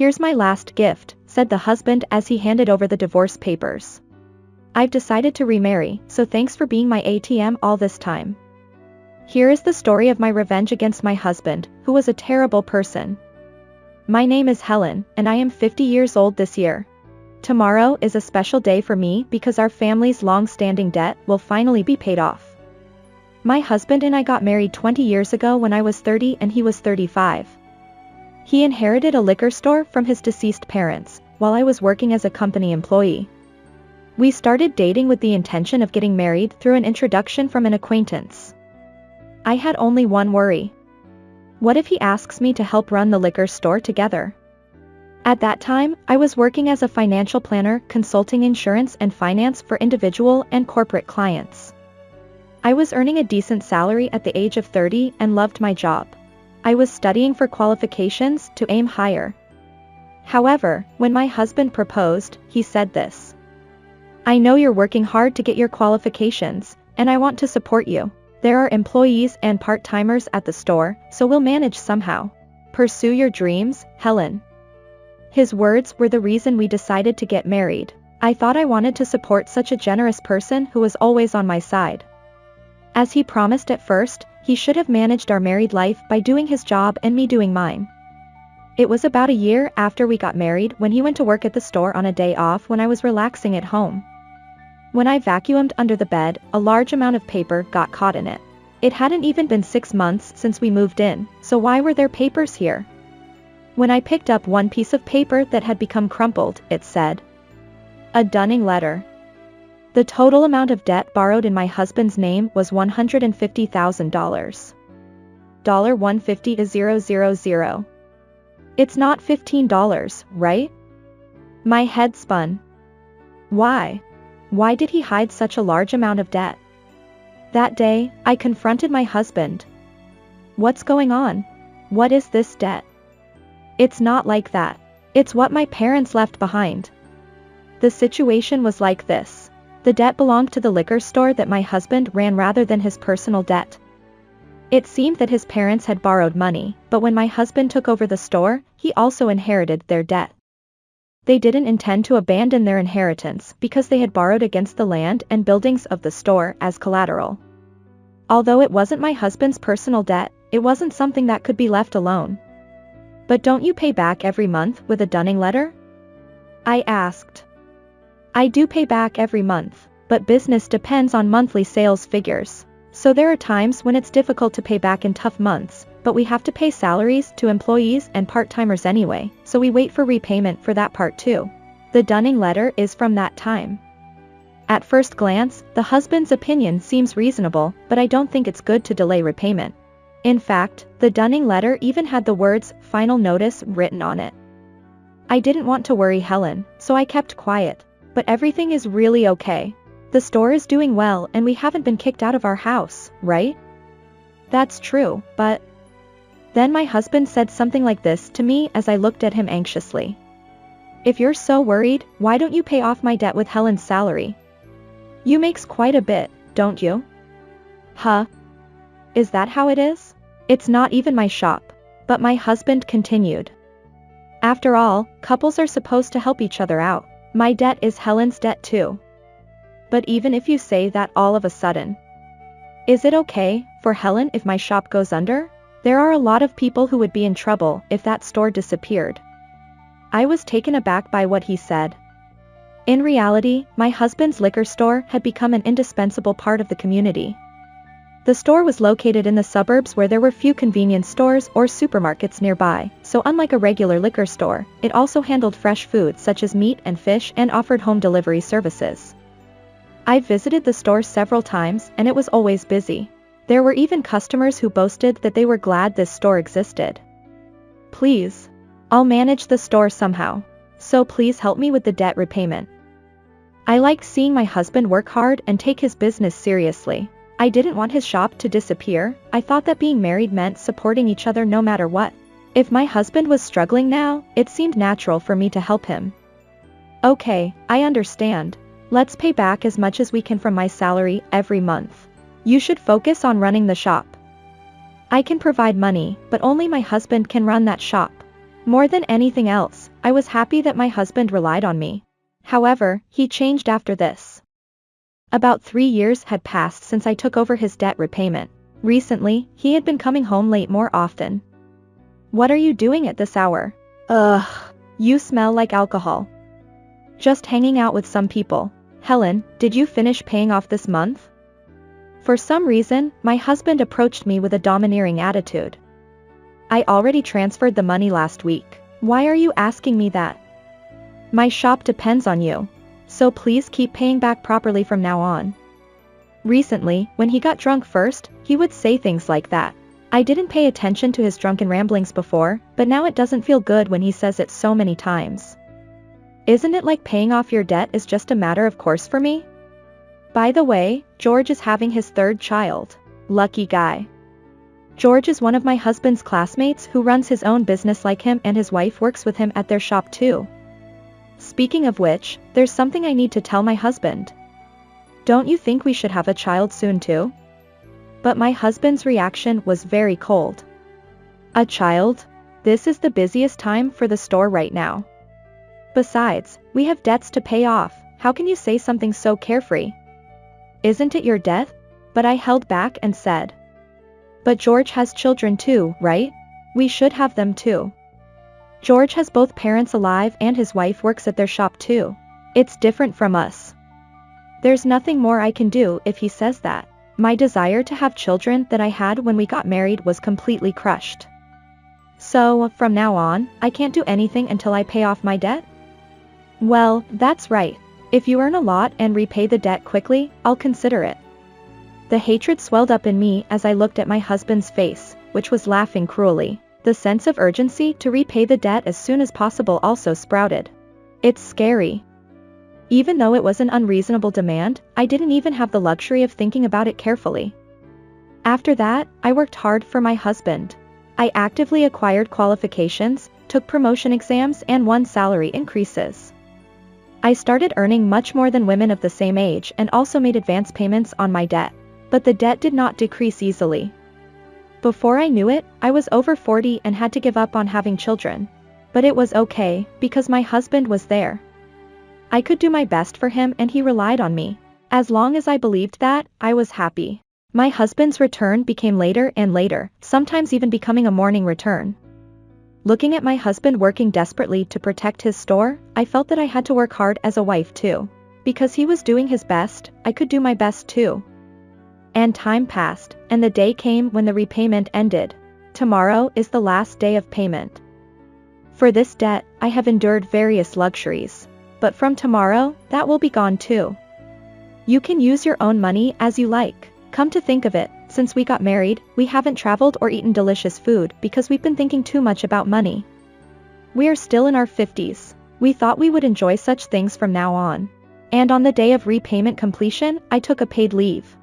"Here's my last gift," said the husband as he handed over the divorce papers. "I've decided to remarry, so thanks for being my ATM all this time. Here is the story of my revenge against my husband, who was a terrible person. My name is Helen, and I am 50 years old this year. Tomorrow is a special day for me because our family's long-standing debt will finally be paid off. My husband and I got married 20 years ago when I was 30 and he was 35. He inherited a liquor store from his deceased parents, while I was working as a company employee. We started dating with the intention of getting married through an introduction from an acquaintance. I had only one worry. What if he asks me to help run the liquor store together? At that time, I was working as a financial planner, consulting insurance and finance for individual and corporate clients. I was earning a decent salary at the age of 30 and loved my job. I was studying for qualifications to aim higher. However, when my husband proposed, he said this: "I know you're working hard to get your qualifications, and I want to support you. There are employees and part-timers at the store, so we'll manage somehow. Pursue your dreams, Helen." His words were the reason we decided to get married. I thought I wanted to support such a generous person who was always on my side. As he promised at first, he should have managed our married life by doing his job and me doing mine. It was about a year after we got married when he went to work at the store on a day off when I was relaxing at home. When I vacuumed under the bed, a large amount of paper got caught in it. It hadn't even been 6 months since we moved in, so why were there papers here? When I picked up one piece of paper that had become crumpled, it said, "A dunning letter." The total amount of debt borrowed in my husband's name was $150,000. $150,000. It's not $15, right? My head spun. Why? Why did he hide such a large amount of debt? That day, I confronted my husband. "What's going on? What is this debt? It's not like that. It's what my parents left behind." The situation was like this. The debt belonged to the liquor store that my husband ran rather than his personal debt. It seemed that his parents had borrowed money, but when my husband took over the store, he also inherited their debt. They didn't intend to abandon their inheritance because they had borrowed against the land and buildings of the store as collateral. Although it wasn't my husband's personal debt, it wasn't something that could be left alone. "But don't you pay back every month with a dunning letter?" I asked. "I do pay back every month, but business depends on monthly sales figures. So there are times when it's difficult to pay back in tough months, but we have to pay salaries to employees and part-timers anyway, so we wait for repayment for that part too. The dunning letter is from that time." At first glance, the husband's opinion seems reasonable, but I don't think it's good to delay repayment. In fact, the dunning letter even had the words "final notice" written on it. I didn't want to worry Helen, so I kept quiet. "But everything is really okay. The store is doing well and we haven't been kicked out of our house, right?" "That's true, but..." Then my husband said something like this to me as I looked at him anxiously. "If you're so worried, why don't you pay off my debt with Helen's salary? You makes quite a bit, don't you?" "Huh? Is that how it is? It's not even my shop." But my husband continued. "After all, couples are supposed to help each other out. My debt is Helen's debt too. But even if you say that all of a sudden, is it okay for Helen if my shop goes under? There are a lot of people who would be in trouble if that store disappeared." I was taken aback by what he said. In reality, my husband's liquor store had become an indispensable part of the community. The store was located in the suburbs where there were few convenience stores or supermarkets nearby, so unlike a regular liquor store, it also handled fresh foods such as meat and fish and offered home delivery services. I visited the store several times and it was always busy. There were even customers who boasted that they were glad this store existed. "Please. I'll manage the store somehow. So please help me with the debt repayment." I liked seeing my husband work hard and take his business seriously. I didn't want his shop to disappear. I thought that being married meant supporting each other no matter what. If my husband was struggling now, it seemed natural for me to help him. "Okay, I understand. Let's pay back as much as we can from my salary every month. You should focus on running the shop. I can provide money, but only my husband can run that shop. More than anything else, I was happy that my husband relied on me. However, he changed after this. About 3 years had passed since I took over his debt repayment. Recently, he had been coming home late more often. "What are you doing at this hour?" "Ugh, you smell like alcohol." "Just hanging out with some people." "Helen, did you finish paying off this month?" For some reason, my husband approached me with a domineering attitude. "I already transferred the money last week. Why are you asking me that? My shop depends on you. So please keep paying back properly from now on." Recently, when he got drunk first, he would say things like that. I didn't pay attention to his drunken ramblings before, but now it doesn't feel good when he says it so many times. Isn't it like paying off your debt is just a matter of course for me? By the way, George is having his 3rd child. Lucky guy. George is one of my husband's classmates who runs his own business like him, and his wife works with him at their shop too. Speaking of which, there's something I need to tell my husband. Don't you think we should have a child soon too? But my husband's reaction was very cold. A child? This is the busiest time for the store right now. Besides, we have debts to pay off. How can you say something so carefree? Isn't it your debt? But I held back and said. But George has children too, right? We should have them too. George has both parents alive and his wife works at their shop too. It's different from us. There's nothing more I can do if he says that. My desire to have children that I had when we got married was completely crushed. So, from now on, I can't do anything until I pay off my debt? Well, that's right. If you earn a lot and repay the debt quickly, I'll consider it. The hatred swelled up in me as I looked at my husband's face, which was laughing cruelly. The sense of urgency to repay the debt as soon as possible also sprouted. It's scary. Even though it was an unreasonable demand, I didn't even have the luxury of thinking about it carefully. After that, I worked hard for my husband. I actively acquired qualifications, took promotion exams, and won salary increases. I started earning much more than women of the same age and also made advance payments on my debt. But the debt did not decrease easily. Before I knew it, I was over 40 and had to give up on having children. But it was okay, because my husband was there. I could do my best for him and he relied on me. As long as I believed that, I was happy. My husband's return became later and later, sometimes even becoming a morning return. Looking at my husband working desperately to protect his store, I felt that I had to work hard as a wife too. Because he was doing his best, I could do my best too. And time passed, and the day came when the repayment ended. Tomorrow is the last day of payment. For this debt, I have endured various luxuries. But from tomorrow, that will be gone too. You can use your own money as you like. Come to think of it, since we got married, we haven't traveled or eaten delicious food because we've been thinking too much about money. We are still in our 50s. We thought we would enjoy such things from now on. And on the day of repayment completion, I took a paid leave.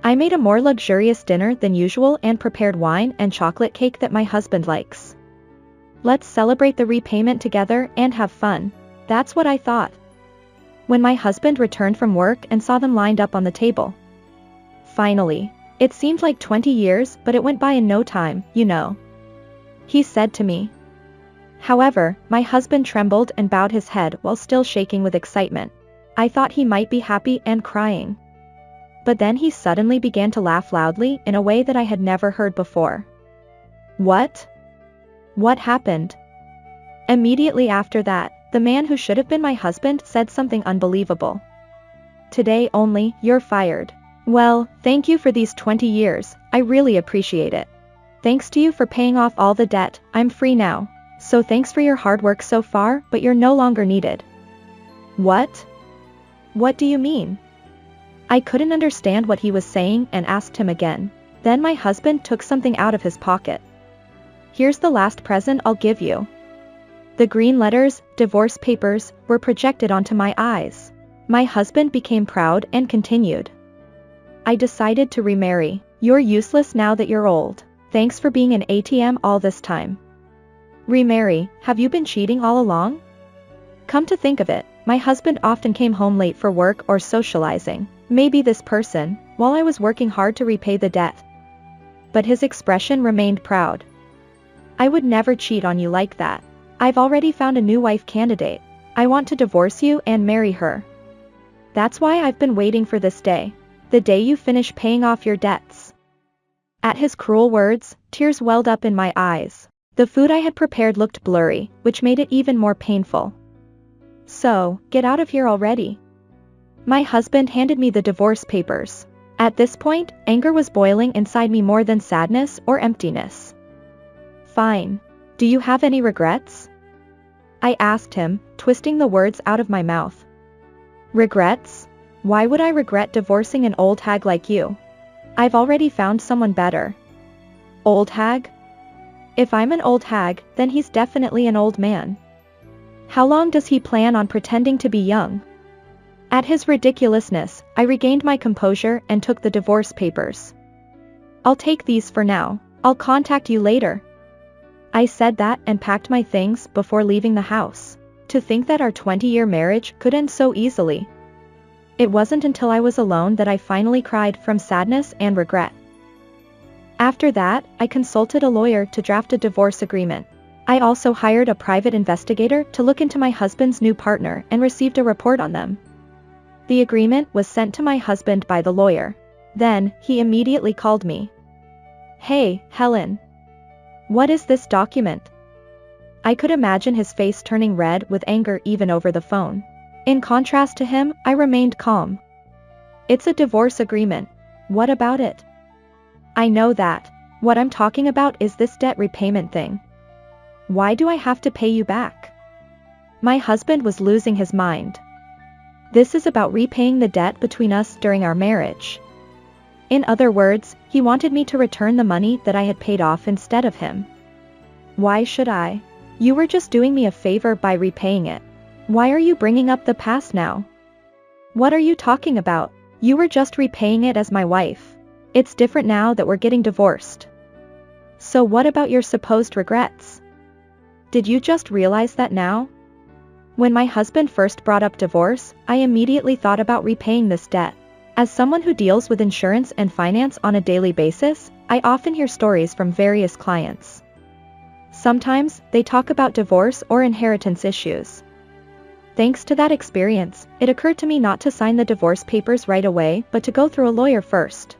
I made a more luxurious dinner than usual and prepared wine and chocolate cake that my husband likes. Let's celebrate the repayment together and have fun. That's what I thought. When my husband returned from work and saw them lined up on the table. Finally. It seemed like 20 years, but it went by in no time, you know. He said to me. However, my husband trembled and bowed his head while still shaking with excitement. I thought he might be happy and crying. But then he suddenly began to laugh loudly in a way that I had never heard before. What? What happened? Immediately after that, the man who should have been my husband said something unbelievable. Today only, you're fired. Well, thank you for these 20 years, I really appreciate it. Thanks to you for paying off all the debt, I'm free now. So thanks for your hard work so far, but you're no longer needed. What? What do you mean? I couldn't understand what he was saying and asked him again. Then my husband took something out of his pocket. Here's the last present I'll give you. The green letters, divorce papers, were projected onto my eyes. My husband became proud and continued. I decided to remarry. You're useless now that you're old. Thanks for being an ATM all this time. Remarry, have you been cheating all along? Come to think of it, my husband often came home late for work or socializing. Maybe this person, while I was working hard to repay the debt. But his expression remained proud. I would never cheat on you like that. I've already found a new wife candidate. I want to divorce you and marry her. That's why I've been waiting for this day. The day you finish paying off your debts." At his cruel words, tears welled up in my eyes. The food I had prepared looked blurry, which made it even more painful. "So, get out of here already." My husband handed me the divorce papers. At this point, anger was boiling inside me more than sadness or emptiness. "Fine. Do you have any regrets?" I asked him, twisting the words out of my mouth. "Regrets? Why would I regret divorcing an old hag like you? I've already found someone better." "Old hag?" If I'm an old hag, then he's definitely an old man. How long does he plan on pretending to be young? At his ridiculousness, I regained my composure and took the divorce papers. "I'll take these for now. I'll contact you later." I said that and packed my things before leaving the house. To think that our 20-year marriage could end so easily. It wasn't until I was alone that I finally cried from sadness and regret. After that, I consulted a lawyer to draft a divorce agreement. I also hired a private investigator to look into my husband's new partner and received a report on them. The agreement was sent to my husband by the lawyer. Then, he immediately called me. "Hey, Helen. What is this document?" I could imagine his face turning red with anger even over the phone. In contrast to him, I remained calm. "It's a divorce agreement. What about it?" "I know that. What I'm talking about is this debt repayment thing. Why do I have to pay you back?" My husband was losing his mind. "This is about repaying the debt between us during our marriage." In other words, he wanted me to return the money that I had paid off instead of him. "Why should I? You were just doing me a favor by repaying it. Why are you bringing up the past now? What are you talking about? You were just repaying it as my wife. It's different now that we're getting divorced. So what about your supposed regrets? Did you just realize that now?" When my husband first brought up divorce, I immediately thought about repaying this debt. As someone who deals with insurance and finance on a daily basis, I often hear stories from various clients. Sometimes, they talk about divorce or inheritance issues. Thanks to that experience, it occurred to me not to sign the divorce papers right away but to go through a lawyer first.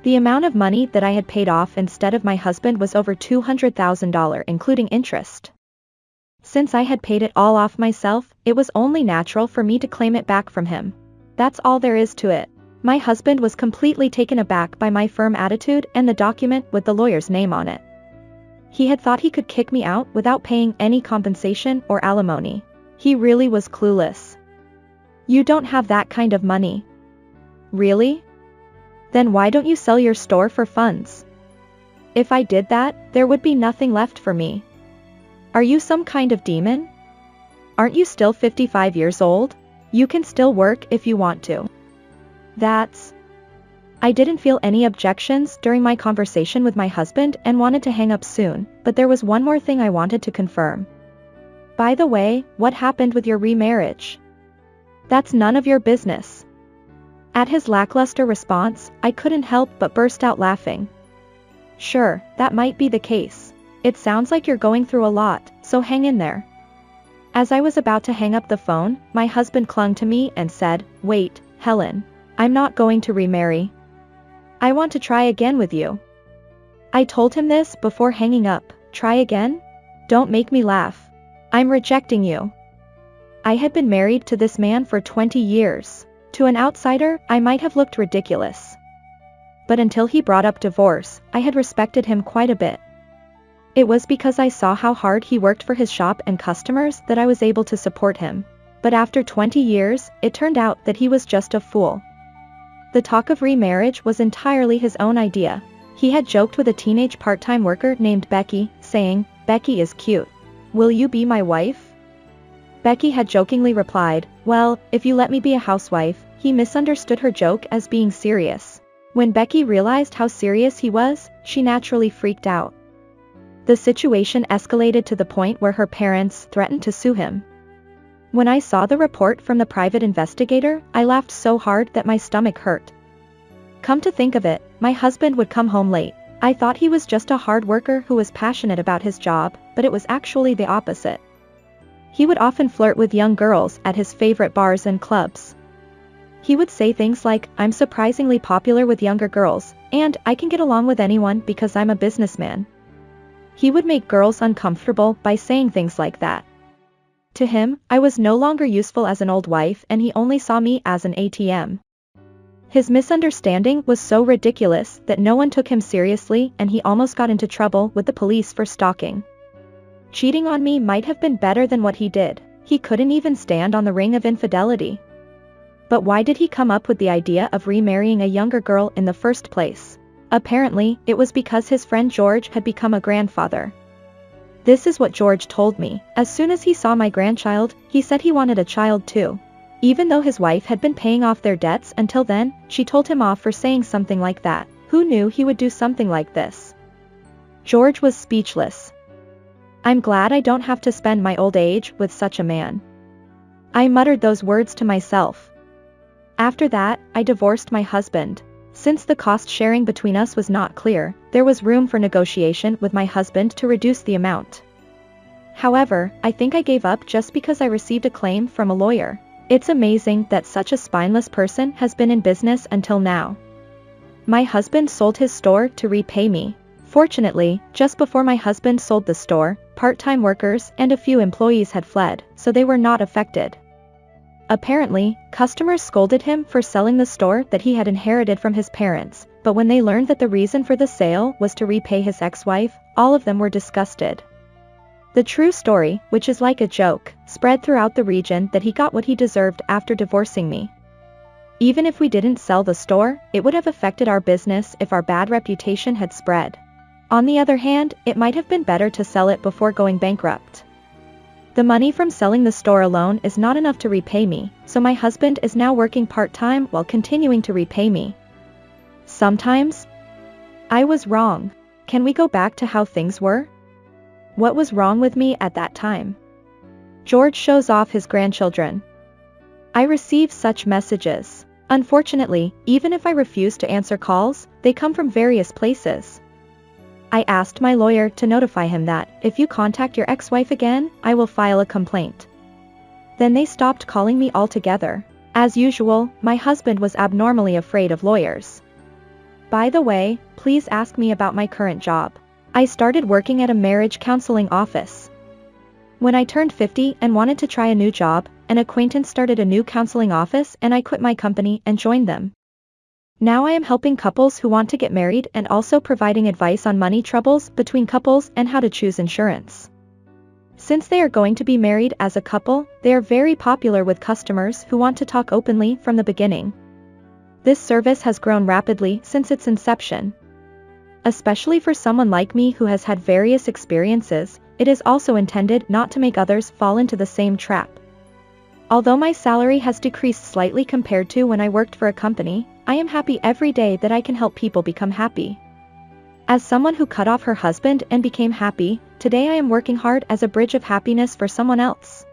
The amount of money that I had paid off instead of my husband was over $200,000 including interest. Since I had paid it all off myself, it was only natural for me to claim it back from him. That's all there is to it. My husband was completely taken aback by my firm attitude and the document with the lawyer's name on it. He had thought he could kick me out without paying any compensation or alimony. He really was clueless. "You don't have that kind of money." "Really? Then why don't you sell your store for funds?" "If I did that, there would be nothing left for me." "Are you some kind of demon? Aren't you still 55 years old? You can still work if you want to." I didn't feel any objections during my conversation with my husband and wanted to hang up soon, but there was one more thing I wanted to confirm. "By the way, what happened with your remarriage?" "That's none of your business." At his lackluster response, I couldn't help but burst out laughing. "Sure, that might be the case. It sounds like you're going through a lot, so hang in there." As I was about to hang up the phone, my husband clung to me and said, "Wait, Helen. I'm not going to remarry. I want to try again with you." I told him this before hanging up. "Try again? Don't make me laugh. I'm rejecting you." I had been married to this man for 20 years. To an outsider, I might have looked ridiculous. But until he brought up divorce, I had respected him quite a bit. It was because I saw how hard he worked for his shop and customers that I was able to support him. But after 20 years, it turned out that he was just a fool. The talk of remarriage was entirely his own idea. He had joked with a teenage part-time worker named Becky, saying, "Becky is cute. Will you be my wife?" Becky had jokingly replied, "Well, if you let me be a housewife." He misunderstood her joke as being serious. When Becky realized how serious he was, she naturally freaked out. The situation escalated to the point where her parents threatened to sue him. When I saw the report from the private investigator, I laughed so hard that my stomach hurt. Come to think of it, my husband would come home late. I thought he was just a hard worker who was passionate about his job, but it was actually the opposite. He would often flirt with young girls at his favorite bars and clubs. He would say things like, "I'm surprisingly popular with younger girls, and I can get along with anyone because I'm a businessman." He would make girls uncomfortable by saying things like that. To him, I was no longer useful as an old wife and he only saw me as an ATM. His misunderstanding was so ridiculous that no one took him seriously and he almost got into trouble with the police for stalking. Cheating on me might have been better than what he did. He couldn't even stand on the ring of infidelity. But why did he come up with the idea of remarrying a younger girl in the first place? Apparently, it was because his friend George had become a grandfather. This is what George told me. As soon as he saw my grandchild, he said he wanted a child too. Even though his wife had been paying off their debts until then, she told him off for saying something like that. Who knew he would do something like this? George was speechless. I'm glad I don't have to spend my old age with such a man. I muttered those words to myself. After that, I divorced my husband. Since the cost sharing between us was not clear, there was room for negotiation with my husband to reduce the amount. However, I think I gave up just because I received a claim from a lawyer. It's amazing that such a spineless person has been in business until now. My husband sold his store to repay me. Fortunately, just before my husband sold the store, part-time workers and a few employees had fled, so they were not affected. Apparently, customers scolded him for selling the store that he had inherited from his parents, but when they learned that the reason for the sale was to repay his ex-wife, all of them were disgusted. The true story, which is like a joke, spread throughout the region that he got what he deserved after divorcing me. Even if we didn't sell the store, it would have affected our business if our bad reputation had spread. On the other hand, it might have been better to sell it before going bankrupt. The money from selling the store alone is not enough to repay me, so my husband is now working part-time while continuing to repay me. Sometimes, I was wrong. Can we go back to how things were? What was wrong with me at that time? George shows off his grandchildren. I receive such messages. Unfortunately, even if I refuse to answer calls, they come from various places. I asked my lawyer to notify him that, if you contact your ex-wife again, I will file a complaint. Then they stopped calling me altogether. As usual, my husband was abnormally afraid of lawyers. By the way, please ask me about my current job. I started working at a marriage counseling office. When I turned 50 and wanted to try a new job, an acquaintance started a new counseling office and I quit my company and joined them. Now I am helping couples who want to get married and also providing advice on money troubles between couples and how to choose insurance. Since they are going to be married as a couple, they are very popular with customers who want to talk openly from the beginning. This service has grown rapidly since its inception. Especially for someone like me who has had various experiences, it is also intended not to make others fall into the same trap. Although my salary has decreased slightly compared to when I worked for a company, I am happy every day that I can help people become happy. As someone who cut off her husband and became happy, today I am working hard as a bridge of happiness for someone else.